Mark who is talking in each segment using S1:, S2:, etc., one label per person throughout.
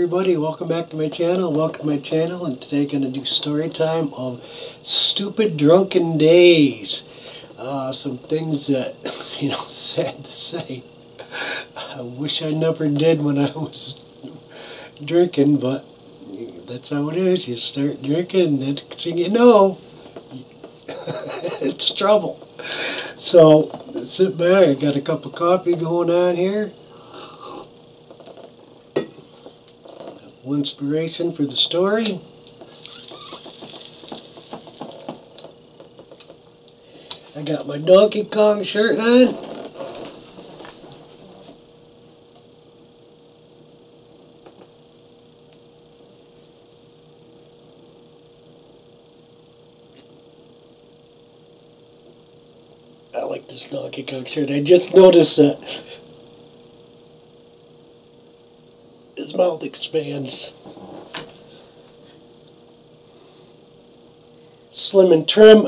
S1: everybody, welcome back to my channel. And today I'm going to do story time of stupid drunken days. Some things that, sad to say, I wish I never did when I was drinking, but that's how it is. You start drinking and next thing you know, it's trouble. So sit back, I got a cup of coffee going on here. Inspiration for the story. I got my Donkey Kong shirt on. I like this Donkey Kong shirt. I just noticed that his mouth expands. Slim and trim.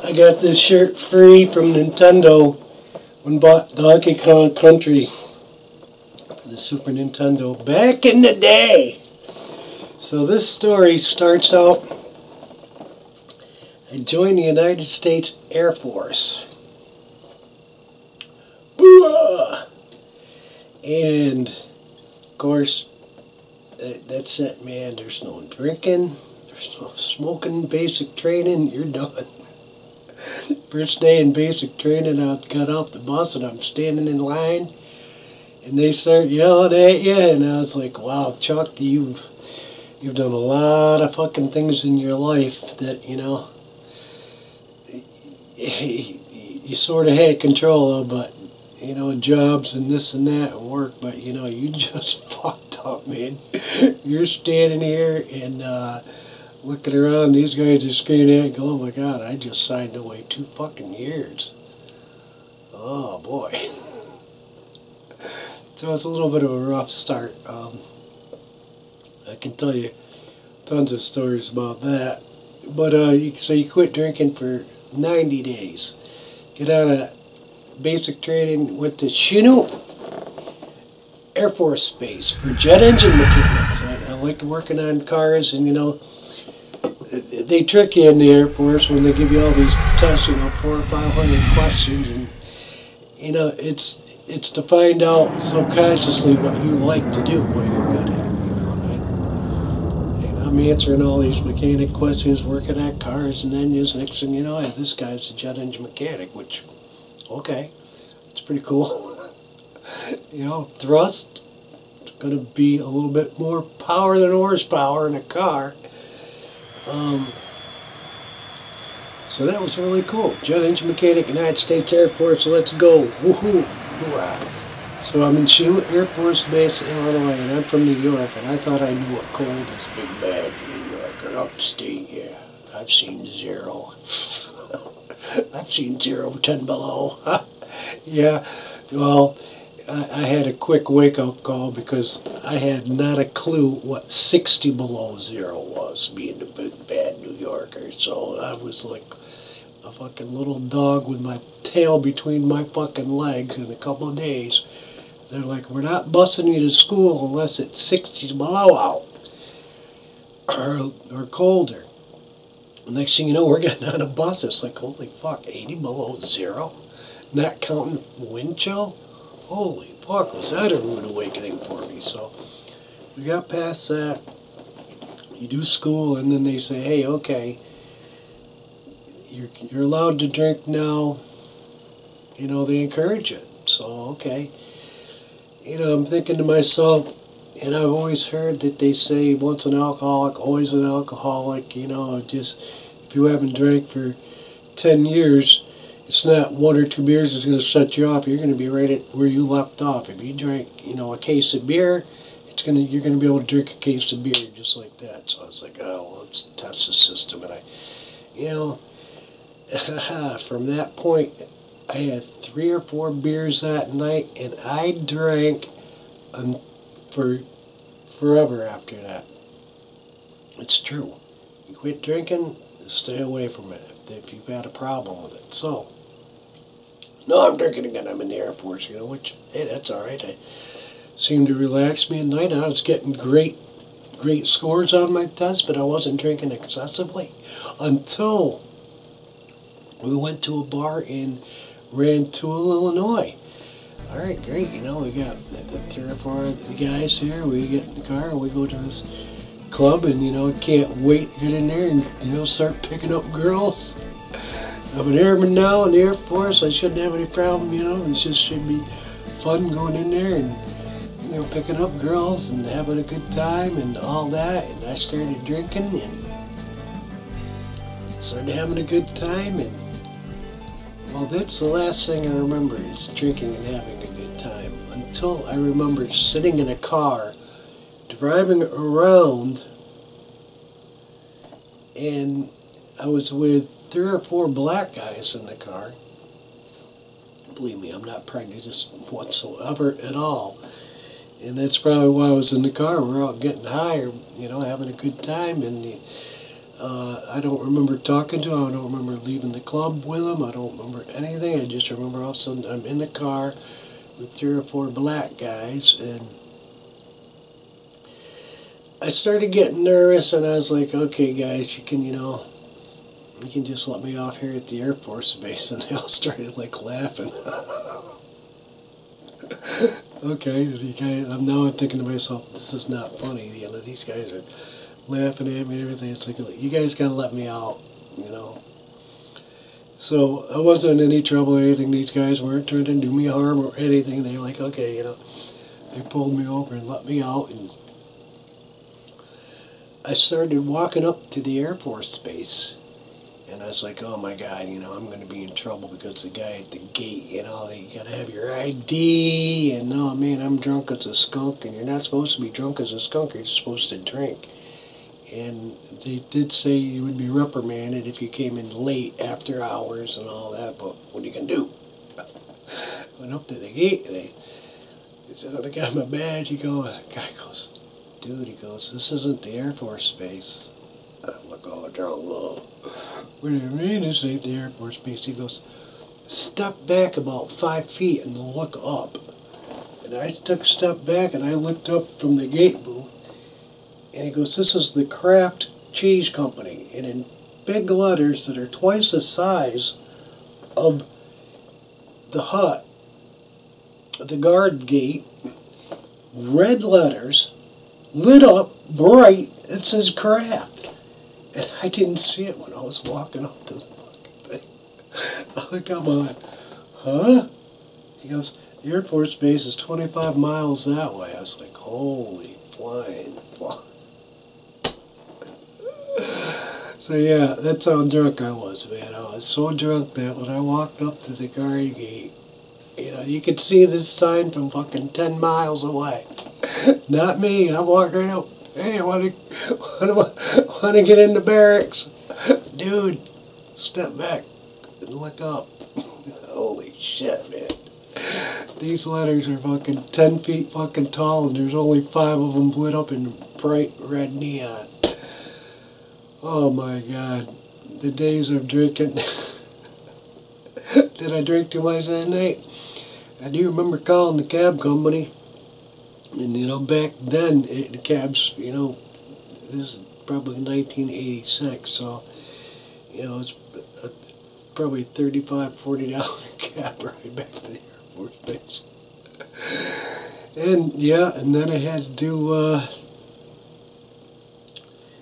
S1: I got this shirt free from Nintendo when bought Donkey Kong Country for the Super Nintendo back in the day. So this story starts out, I joined the United States Air Force. Booyah! And, of course, that's it, man. There's no drinking, there's no smoking, basic training, you're done. First day in basic training, I got off the bus and I'm standing in line, and they start yelling at you, and I was like, wow, Chuck, You've done a lot of fucking things in your life that, you sort of had control of, but, jobs and this and that and work, but, you just fucked up, man. You're standing here and looking around, these guys are screaming at you, oh my God, I just signed away 2 fucking years. Oh, boy. So it's a little bit of a rough start. I can tell you tons of stories about that. But so you quit drinking for 90 days. Get out of basic training, went to Chinook Air Force Base for jet engine mechanics. I liked working on cars, and they trick you in the Air Force when they give you all these tests, 400 or 500 questions, and it's to find out subconsciously what you like to do, what you're good at. I'm answering all these mechanic questions, working at cars and engines. Next thing you know, this guy's a jet engine mechanic, which, okay, it's pretty cool. Thrust, it's going to be a little bit more power than horsepower in a car. So that was really cool. Jet engine mechanic, United States Air Force, let's go. Woohoo! Hoorah! So I'm in Chinook Air Force Base, Illinois, and I'm from New York, and I thought I knew what cold is, big bad New York, or upstate, yeah. I've seen 0. I've seen 0, 10 below. Yeah, well, I had a quick wake-up call because I had not a clue what 60 below 0 was, being a big bad New Yorker. So I was like a fucking little dog with my tail between my fucking legs in a couple of days. They're like, we're not busing you to school unless it's 60 below out or colder. The next thing you know, we're getting on a bus. It's like, holy fuck, 80 below 0? Not counting wind chill? Holy fuck, was that a rude awakening for me? So we got past that. You do school, and then they say, hey, okay, you're allowed to drink now. They encourage it. So, okay. I'm thinking to myself, and I've always heard that they say once an alcoholic, always an alcoholic. Just if you haven't drank for 10 years, it's not 1 or 2 beers that's going to set you off. You're going to be right at where you left off. If you drink, a case of beer, you're going to be able to drink a case of beer just like that. So I was like, oh, well, let's test the system. And from that point, I had 3 or 4 beers that night, and I drank for forever after that. It's true. You quit drinking, stay away from it if you've had a problem with it. So, no, I'm drinking again. I'm in the Air Force, which, hey, that's all right. I seemed to relax me at night. I was getting great scores on my test, but I wasn't drinking excessively until we went to a bar in Rantoul, Illinois. All right, great. We got the 3 or 4 of the guys here. We get in the car and we go to this club, and can't wait to get in there and start picking up girls. I'm an airman now in the Air Force. I shouldn't have any problem. It just should be fun going in there and picking up girls and having a good time and all that. And I started drinking and started having a good time, and well, that's the last thing I remember is drinking and having a good time, until I remember sitting in a car driving around, and I was with 3 or 4 black guys in the car. Believe me, I'm not prejudiced whatsoever at all. And that's probably why I was in the car. We're out getting high, or, having a good time. And I don't remember talking to him. I don't remember leaving the club with him. I don't remember anything. I just remember all of a sudden I'm in the car with 3 or 4 black guys, and I started getting nervous, and I was like, okay, guys, you can just let me off here at the Air Force Base. And they all started laughing. Okay, I'm now thinking to myself, this is not funny. These guys are laughing at me and everything. It's like, you guys gotta let me out, So I wasn't in any trouble or anything. These guys weren't trying to do me harm or anything. They were like, okay, they pulled me over and let me out, and I started walking up to the Air Force Base. And I was like, oh my God, I'm going to be in trouble because the guy at the gate, they got to have your ID. And no, man, I'm drunk as a skunk. And you're not supposed to be drunk as a skunk. You're supposed to drink. And they did say you would be reprimanded if you came in late after hours and all that. But what are you going to do? Went up to the gate, and I got my badge. The guy goes, dude, this isn't the Air Force Base. I'm like, oh, drunk. What do you mean this ain't the Air Force Base? He goes, step back about 5 feet and look up. And I took a step back and I looked up from the gate booth. And he goes, this is the Kraft Cheese Company. And in big letters that are twice the size of the hut, the guard gate, red letters, lit up, bright, it says Kraft. And I didn't see it when I was walking up to the fucking thing. I look up, I'm like, huh? He goes, the Air Force Base is 25 miles that way. I was like, holy flying fuck. So yeah, that's how drunk I was, man. I was so drunk that when I walked up to the guard gate, you could see this sign from fucking 10 miles away. Not me. I'm walking right up. Hey, I want to get in the barracks. Dude, step back and look up. Holy shit, man. These letters are fucking 10 feet fucking tall, and there's only 5 of them lit up in bright red neon. Oh my God. The days of drinking. Did I drink too much that night? I do remember calling the cab company. And back then, the cabs, this is probably 1986, so, it's probably $35, $40 cab ride back to the Air Force Base. And, yeah, and then I had to do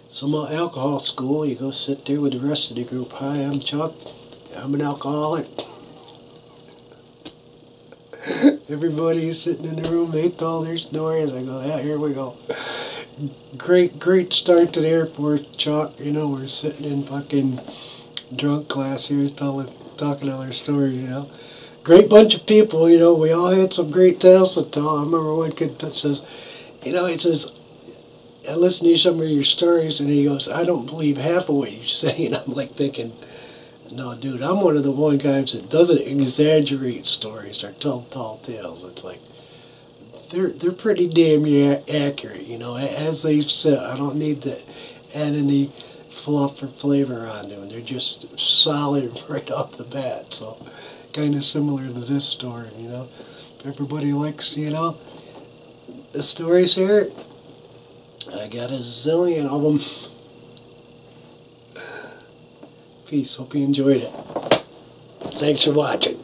S1: some alcohol school. You go sit there with the rest of the group. Hi, I'm Chuck. I'm an alcoholic. Everybody's sitting in the room, they told their stories. I go, yeah, here we go. Great start to the airport, Chuck. We're sitting in fucking drunk class here talking all our stories, Great bunch of people, we all had some great tales to tell. I remember one kid that says, he says, I listened to some of your stories, and he goes, I don't believe half of what you say. And I'm like thinking, no, dude, I'm one of the guys that doesn't exaggerate stories or tell tall tales. It's like, they're pretty damn accurate, as they've said. I don't need to add any fluff or flavor on them. They're just solid right off the bat. So kind of similar to this story, you know. If everybody likes, you know, the stories here, I got a zillion of them. Peace. Hope you enjoyed it. Thanks for watching.